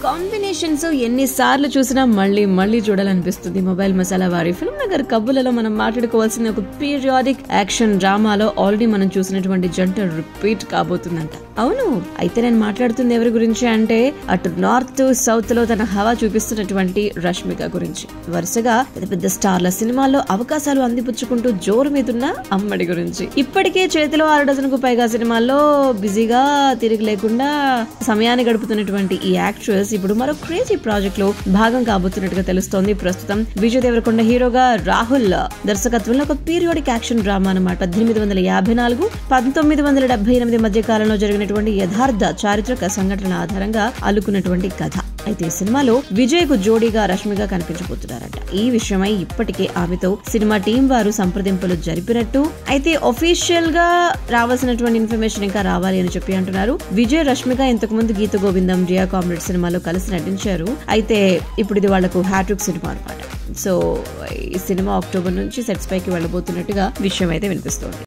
Combinations ఎన్నిసార్లు చూసినా మళ్ళీ మళ్ళీ చూడాలనిపిస్తుంది. మొబైల్ మసాలా వారి ఫిల్మ్ నగర్ కబుర్లలో మనం మాట్లాడుకోవాల్సిన ఒక పీరియాడిక్ యాక్షన్ డ్రామాలో ఆల్రెడీ మనం చూసినటువంటి జంట రిపీట్ కాబోతుందంట. అవును, అయితే నేను మాట్లాడుతుంది ఎవరి గురించి అంటే అటు నార్త్ సౌత్ లో తన హవా చూపిస్తున్నటువంటి రష్మిక గురించి. వరుసగా పెద్ద పెద్ద స్టార్ల సినిమాల్లో అవకాశాలు అందిపుచ్చుకుంటూ జోరు మీదున్న అమ్మడి గురించి. ఇప్పటికే చేతిలో 6 డజన్కు పైగా సినిమాల్లో బిజీగా తిరిగి లేకుండా సమయాన్ని గడుపుతున్నటువంటి ఈ యాక్ట్రెస్ ఇప్పుడు మరో క్రేజీ ప్రాజెక్ట్ లో భాగం కాబోతున్నట్టుగా తెలుస్తోంది. ప్రస్తుతం విజయ్ దేవరకొండ హీరోగా, రాహుల్ దర్శకత్వంలో ఒక పీరియాడిక్ యాక్షన్ డ్రామా అన్నమాట. 1854-1978 మధ్య కాలంలో జరిగినటువంటి యథార్థ చారిత్రక సంఘటనల ఆధారంగా అల్లుకున్నటువంటి కథ. అయితే ఈ సినిమాలో విజయ్ కు జోడీగా రష్మిక కనిపించబోతున్నారట. ఈ విషయమై ఇప్పటికే ఆమెతో సినిమా టీం వారు సంప్రదింపులు జరిపినట్టు, అయితే ఒఫీషియల్ గా రావాల్సినటువంటి ఇన్ఫర్మేషన్ ఇంకా రావాలి అని చెప్పి అంటున్నారు. విజయ్ రష్మిక ఇంతకు ముందు గీత గోవిందం, రియా కామ్రేడ్ సినిమాలో కలిసి నటించారు. అయితే ఇప్పుడు ఇది వాళ్లకు హ్యాట్రిక్ సినిమా అనమాట. సో ఈ సినిమా అక్టోబర్ నుంచి సెట్స్ పైకి వెళ్లబోతున్నట్టుగా విషయం అయితే వినిపిస్తోంది.